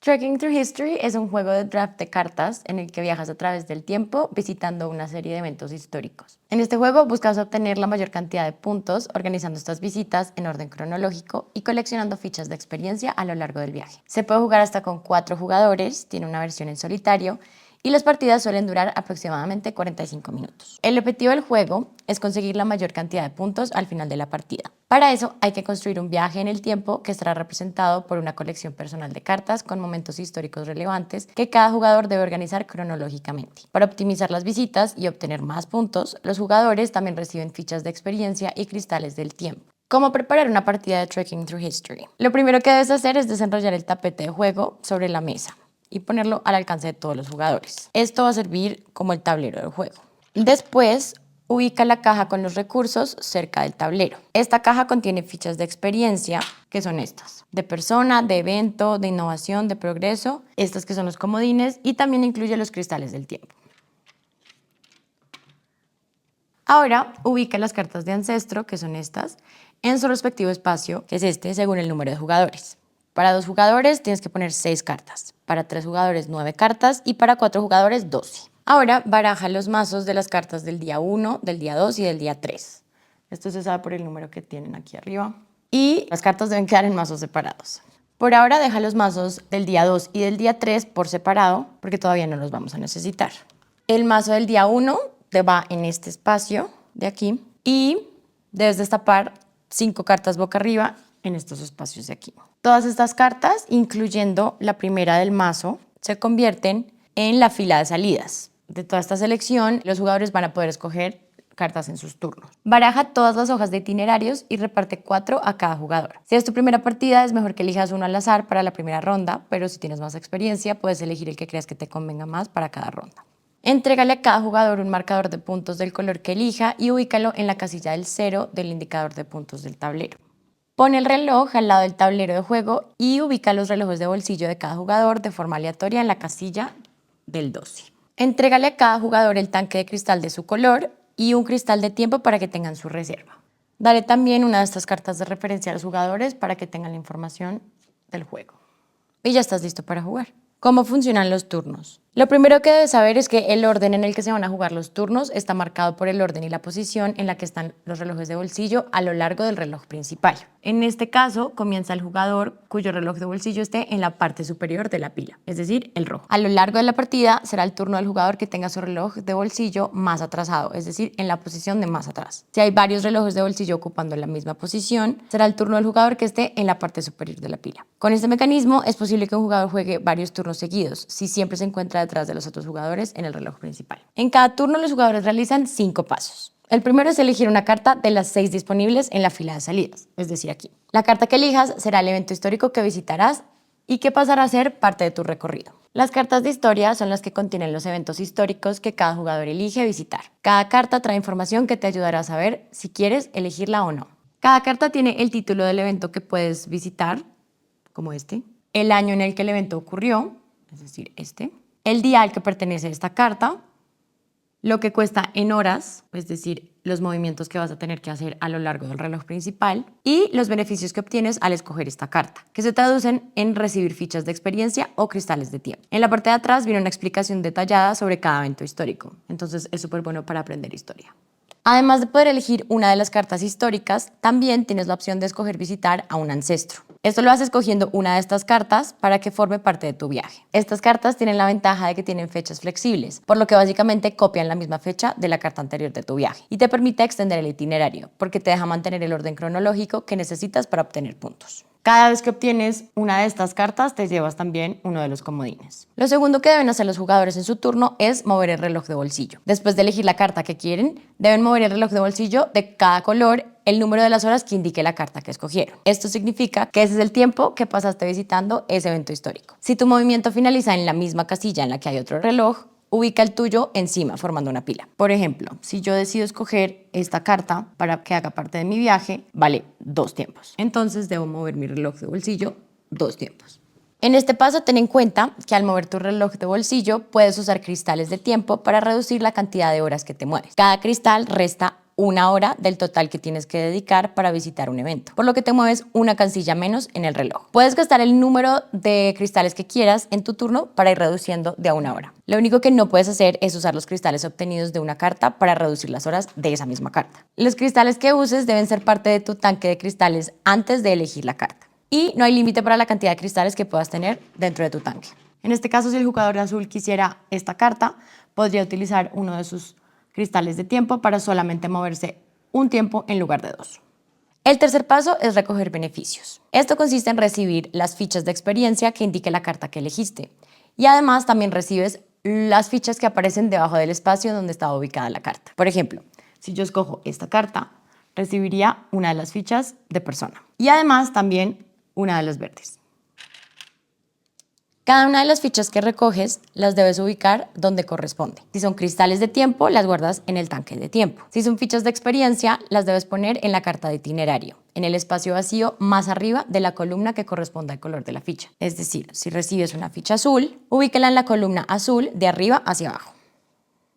Trekking Through History es un juego de draft de cartas en el que viajas a través del tiempo visitando una serie de eventos históricos. En este juego buscas obtener la mayor cantidad de puntos organizando estas visitas en orden cronológico y coleccionando fichas de experiencia a lo largo del viaje. Se puede jugar hasta con 4 jugadores, tiene una versión en solitario y las partidas suelen durar aproximadamente 45 minutos. El objetivo del juego es conseguir la mayor cantidad de puntos al final de la partida. Para eso hay que construir un viaje en el tiempo que estará representado por una colección personal de cartas con momentos históricos relevantes que cada jugador debe organizar cronológicamente. Para optimizar las visitas y obtener más puntos, los jugadores también reciben fichas de experiencia y cristales del tiempo. ¿Cómo preparar una partida de Trekking Through History? Lo primero que debes hacer es desenrollar el tapete de juego sobre la mesa y ponerlo al alcance de todos los jugadores. Esto va a servir como el tablero del juego. Después, ubica la caja con los recursos cerca del tablero. Esta caja contiene fichas de experiencia, que son estas: de persona, de evento, de innovación, de progreso, estas que son los comodines, y también incluye los cristales del tiempo. Ahora, ubica las cartas de ancestro, que son estas, en su respectivo espacio, que es este, según el número de jugadores. Para 2 jugadores tienes que poner 6 cartas, para 3 jugadores 9 cartas y para 4 jugadores 12. Ahora baraja los mazos de las cartas del día 1, del día 2 y del día 3. Esto se sabe por el número que tienen aquí arriba. Y las cartas deben quedar en mazos separados. Por ahora deja los mazos del día 2 y del día 3 por separado porque todavía no los vamos a necesitar. El mazo del día 1 te va en este espacio de aquí y debes destapar 5 cartas boca arriba en estos espacios de aquí. Todas estas cartas, incluyendo la primera del mazo, se convierten en la fila de salidas. De toda esta selección, los jugadores van a poder escoger cartas en sus turnos. Baraja todas las hojas de itinerarios y reparte 4 a cada jugador. Si es tu primera partida, es mejor que elijas uno al azar para la primera ronda, pero si tienes más experiencia, puedes elegir el que creas que te convenga más para cada ronda. Entrégale a cada jugador un marcador de puntos del color que elija y ubícalo en la casilla del 0 del indicador de puntos del tablero. Pone el reloj al lado del tablero de juego y ubica los relojes de bolsillo de cada jugador de forma aleatoria en la casilla del 12. Entrégale a cada jugador el tanque de cristal de su color y un cristal de tiempo para que tengan su reserva. Dale también una de estas cartas de referencia a los jugadores para que tengan la información del juego. Y ya estás listo para jugar. ¿Cómo funcionan los turnos? Lo primero que debes saber es que el orden en el que se van a jugar los turnos está marcado por el orden y la posición en la que están los relojes de bolsillo a lo largo del reloj principal. En este caso, comienza el jugador cuyo reloj de bolsillo esté en la parte superior de la pila, es decir, el rojo. A lo largo de la partida será el turno del jugador que tenga su reloj de bolsillo más atrasado, es decir, en la posición de más atrás. Si hay varios relojes de bolsillo ocupando la misma posición, será el turno del jugador que esté en la parte superior de la pila. Con este mecanismo es posible que un jugador juegue varios turnos seguidos, si siempre se encuentra detrás de los otros jugadores en el reloj principal. En cada turno los jugadores realizan 5 pasos. El primero es elegir una carta de las 6 disponibles en la fila de salidas, es decir, aquí. La carta que elijas será el evento histórico que visitarás y que pasará a ser parte de tu recorrido. Las cartas de historia son las que contienen los eventos históricos que cada jugador elige visitar. Cada carta trae información que te ayudará a saber si quieres elegirla o no. Cada carta tiene el título del evento que puedes visitar, como este, el año en el que el evento ocurrió, es decir, este, el día al que pertenece esta carta, lo que cuesta en horas, es decir, los movimientos que vas a tener que hacer a lo largo del reloj principal, y los beneficios que obtienes al escoger esta carta, que se traducen en recibir fichas de experiencia o cristales de tiempo. En la parte de atrás viene una explicación detallada sobre cada evento histórico, entonces es súper bueno para aprender historia. Además de poder elegir una de las cartas históricas, también tienes la opción de escoger visitar a un ancestro. Esto lo haces escogiendo una de estas cartas para que forme parte de tu viaje. Estas cartas tienen la ventaja de que tienen fechas flexibles, por lo que básicamente copian la misma fecha de la carta anterior de tu viaje y te permite extender el itinerario, porque te deja mantener el orden cronológico que necesitas para obtener puntos. Cada vez que obtienes una de estas cartas, te llevas también uno de los comodines. Lo segundo que deben hacer los jugadores en su turno es mover el reloj de bolsillo. Después de elegir la carta que quieren, deben mover el reloj de bolsillo de cada color el número de las horas que indique la carta que escogieron. Esto significa que ese es el tiempo que pasaste visitando ese evento histórico. Si tu movimiento finaliza en la misma casilla en la que hay otro reloj, ubica el tuyo encima formando una pila. Por ejemplo, si yo decido escoger esta carta para que haga parte de mi viaje, vale 2 tiempos. Entonces debo mover mi reloj de bolsillo 2 tiempos. En este paso, ten en cuenta que al mover tu reloj de bolsillo puedes usar cristales de tiempo para reducir la cantidad de horas que te mueves. Cada cristal resta 1 hora del total que tienes que dedicar para visitar un evento, por lo que te mueves una casilla menos en el reloj. Puedes gastar el número de cristales que quieras en tu turno para ir reduciendo de a 1 hora. Lo único que no puedes hacer es usar los cristales obtenidos de una carta para reducir las horas de esa misma carta. Los cristales que uses deben ser parte de tu tanque de cristales antes de elegir la carta. Y no hay límite para la cantidad de cristales que puedas tener dentro de tu tanque. En este caso, si el jugador azul quisiera esta carta, podría utilizar uno de sus cristales de tiempo para solamente moverse un tiempo en lugar de 2. El tercer paso es recoger beneficios. Esto consiste en recibir las fichas de experiencia que indique la carta que elegiste. Y además también recibes las fichas que aparecen debajo del espacio donde estaba ubicada la carta. Por ejemplo, si yo escojo esta carta, recibiría una de las fichas de persona. Y además también una de las verdes. Cada una de las fichas que recoges las debes ubicar donde corresponde. Si son cristales de tiempo, las guardas en el tanque de tiempo. Si son fichas de experiencia, las debes poner en la carta de itinerario, en el espacio vacío más arriba de la columna que corresponda al color de la ficha. Es decir, si recibes una ficha azul, ubícala en la columna azul de arriba hacia abajo.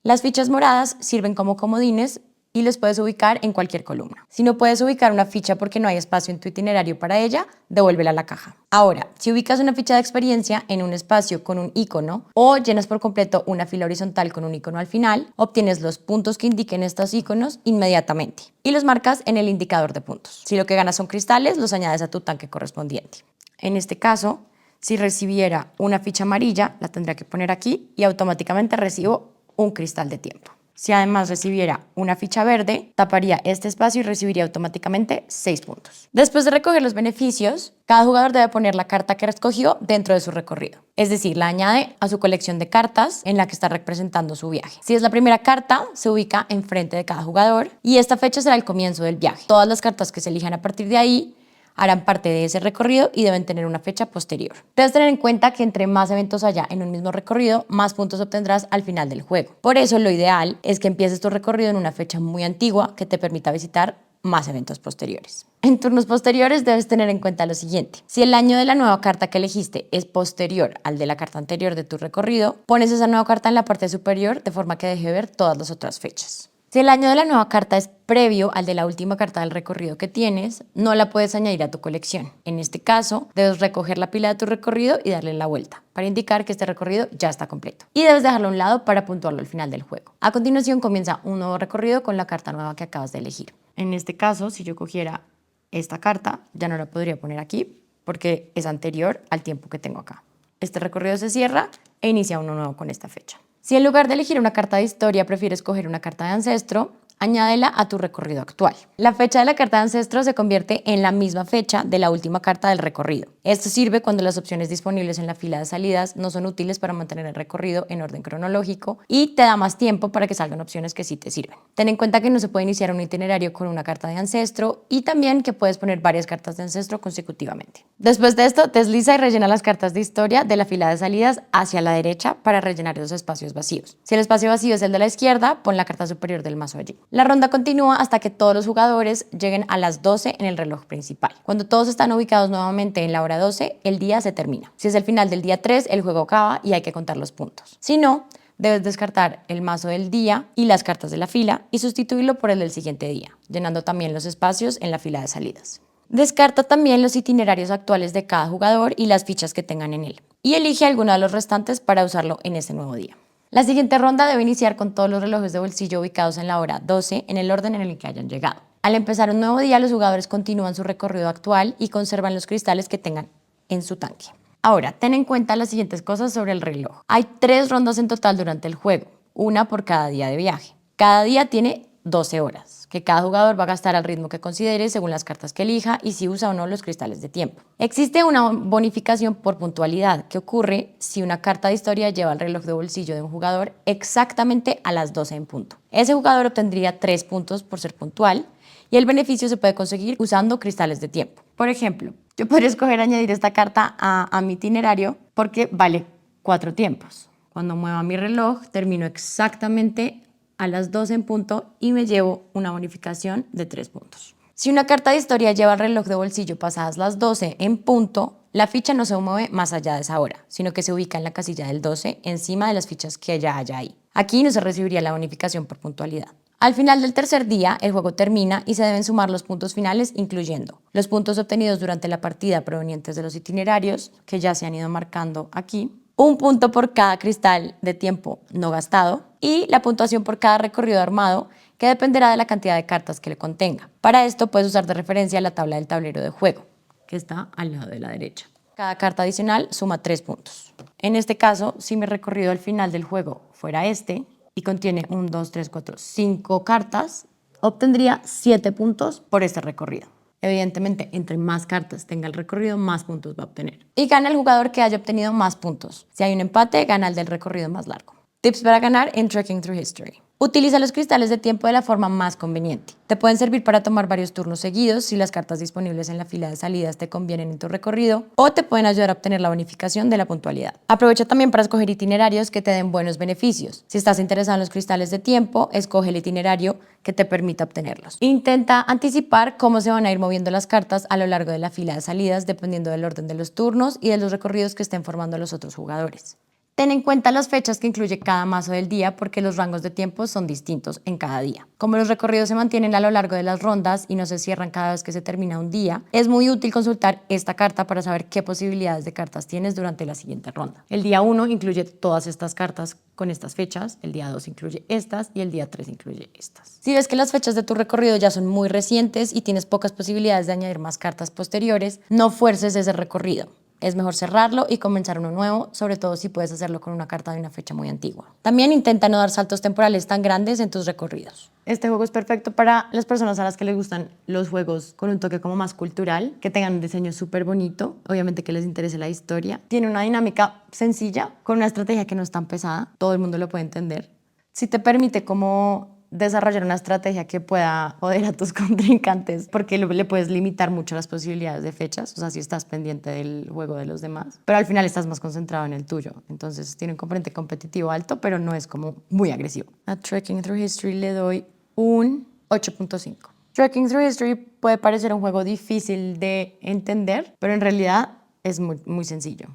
Las fichas moradas sirven como comodines y los puedes ubicar en cualquier columna. Si no puedes ubicar una ficha porque no hay espacio en tu itinerario para ella, devuélvela a la caja. Ahora, si ubicas una ficha de experiencia en un espacio con un icono o llenas por completo una fila horizontal con un icono al final, obtienes los puntos que indiquen estos iconos inmediatamente y los marcas en el indicador de puntos. Si lo que ganas son cristales, los añades a tu tanque correspondiente. En este caso, si recibiera una ficha amarilla, la tendría que poner aquí y automáticamente recibo un cristal de tiempo. Si además recibiera una ficha verde, taparía este espacio y recibiría automáticamente 6 puntos. Después de recoger los beneficios, cada jugador debe poner la carta que escogió dentro de su recorrido. Es decir, la añade a su colección de cartas en la que está representando su viaje. Si es la primera carta, se ubica enfrente de cada jugador y esta fecha será el comienzo del viaje. Todas las cartas que se elijan a partir de ahí harán parte de ese recorrido y deben tener una fecha posterior. Debes tener en cuenta que entre más eventos haya en un mismo recorrido, más puntos obtendrás al final del juego. Por eso lo ideal es que empieces tu recorrido en una fecha muy antigua que te permita visitar más eventos posteriores. En turnos posteriores debes tener en cuenta lo siguiente. Si el año de la nueva carta que elegiste es posterior al de la carta anterior de tu recorrido, pones esa nueva carta en la parte superior de forma que deje ver todas las otras fechas. Si el año de la nueva carta es previo al de la última carta del recorrido que tienes, no la puedes añadir a tu colección. En este caso, debes recoger la pila de tu recorrido y darle la vuelta para indicar que este recorrido ya está completo. Y debes dejarlo a un lado para puntuarlo al final del juego. A continuación comienza un nuevo recorrido con la carta nueva que acabas de elegir. En este caso, si yo cogiera esta carta, ya no la podría poner aquí porque es anterior al tiempo que tengo acá. Este recorrido se cierra e inicia uno nuevo con esta fecha. Si en lugar de elegir una carta de historia prefieres coger una carta de ancestro, añádela a tu recorrido actual. La fecha de la carta de ancestro se convierte en la misma fecha de la última carta del recorrido. Esto sirve cuando las opciones disponibles en la fila de salidas no son útiles para mantener el recorrido en orden cronológico y te da más tiempo para que salgan opciones que sí te sirven. Ten en cuenta que no se puede iniciar un itinerario con una carta de ancestro y también que puedes poner varias cartas de ancestro consecutivamente. Después de esto, desliza y rellena las cartas de historia de la fila de salidas hacia la derecha para rellenar los espacios vacíos. Si el espacio vacío es el de la izquierda, pon la carta superior del mazo allí. La ronda continúa hasta que todos los jugadores lleguen a las 12 en el reloj principal. Cuando todos están ubicados nuevamente en la hora 12, el día se termina. Si es el final del día 3, el juego acaba y hay que contar los puntos. Si no, debes descartar el mazo del día y las cartas de la fila y sustituirlo por el del siguiente día, llenando también los espacios en la fila de salidas. Descarta también los itinerarios actuales de cada jugador y las fichas que tengan en él. Y elige alguno de los restantes para usarlo en ese nuevo día. La siguiente ronda debe iniciar con todos los relojes de bolsillo ubicados en la hora 12 en el orden en el que hayan llegado. Al empezar un nuevo día, los jugadores continúan su recorrido actual y conservan los cristales que tengan en su tanque. Ahora, ten en cuenta las siguientes cosas sobre el reloj. Hay 3 rondas en total durante el juego, una por cada día de viaje. Cada día tiene 12 horas, que cada jugador va a gastar al ritmo que considere según las cartas que elija y si usa o no los cristales de tiempo. Existe una bonificación por puntualidad que ocurre si una carta de historia lleva el reloj de bolsillo de un jugador exactamente a las 12 en punto. Ese jugador obtendría 3 puntos por ser puntual y el beneficio se puede conseguir usando cristales de tiempo. Por ejemplo, yo podría escoger añadir esta carta a mi itinerario porque vale 4 tiempos. Cuando mueva mi reloj, termino exactamente a las 12 en punto y me llevo una bonificación de 3 puntos. Si una carta de historia lleva el reloj de bolsillo pasadas las 12 en punto, la ficha no se mueve más allá de esa hora, sino que se ubica en la casilla del 12 encima de las fichas que ya haya ahí. Aquí no se recibiría la bonificación por puntualidad. Al final del tercer día, el juego termina y se deben sumar los puntos finales, incluyendo los puntos obtenidos durante la partida provenientes de los itinerarios, que ya se han ido marcando aquí, un punto por cada cristal de tiempo no gastado y la puntuación por cada recorrido armado, que dependerá de la cantidad de cartas que le contenga. Para esto puedes usar de referencia la tabla del tablero de juego, que está al lado de la derecha. Cada carta adicional suma 3 puntos. En este caso, si mi recorrido al final del juego fuera este, y contiene 1, 2, 3, 4, 5 cartas, obtendría 7 puntos por este recorrido. Evidentemente, entre más cartas tenga el recorrido, más puntos va a obtener. Y gana el jugador que haya obtenido más puntos. Si hay un empate, gana el del recorrido más largo. Tips para ganar en Trekking Through History. Utiliza los cristales de tiempo de la forma más conveniente. Te pueden servir para tomar varios turnos seguidos si las cartas disponibles en la fila de salidas te convienen en tu recorrido, o te pueden ayudar a obtener la bonificación de la puntualidad. Aprovecha también para escoger itinerarios que te den buenos beneficios. Si estás interesado en los cristales de tiempo, escoge el itinerario que te permita obtenerlos. Intenta anticipar cómo se van a ir moviendo las cartas a lo largo de la fila de salidas, dependiendo del orden de los turnos y de los recorridos que estén formando los otros jugadores. Ten en cuenta las fechas que incluye cada mazo del día, porque los rangos de tiempo son distintos en cada día. Como los recorridos se mantienen a lo largo de las rondas y no se cierran cada vez que se termina un día, es muy útil consultar esta carta para saber qué posibilidades de cartas tienes durante la siguiente ronda. El día 1 incluye todas estas cartas con estas fechas, el día 2 incluye estas y el día 3 incluye estas. Si ves que las fechas de tu recorrido ya son muy recientes y tienes pocas posibilidades de añadir más cartas posteriores, no fuerces ese recorrido. Es mejor cerrarlo y comenzar uno nuevo, sobre todo si puedes hacerlo con una carta de una fecha muy antigua. También intenta no dar saltos temporales tan grandes en tus recorridos. Este juego es perfecto para las personas a las que les gustan los juegos con un toque como más cultural, que tengan un diseño súper bonito, obviamente que les interese la historia. Tiene una dinámica sencilla, con una estrategia que no es tan pesada, todo el mundo lo puede entender. Si te permite como desarrollar una estrategia que pueda joder a tus contrincantes, porque le puedes limitar mucho las posibilidades de fechas, o sea, si estás pendiente del juego de los demás, pero al final estás más concentrado en el tuyo. Entonces tiene un componente competitivo alto, pero no es como muy agresivo. A Trekking Through History le doy un 8.5. Trekking Through History puede parecer un juego difícil de entender, pero en realidad es muy sencillo.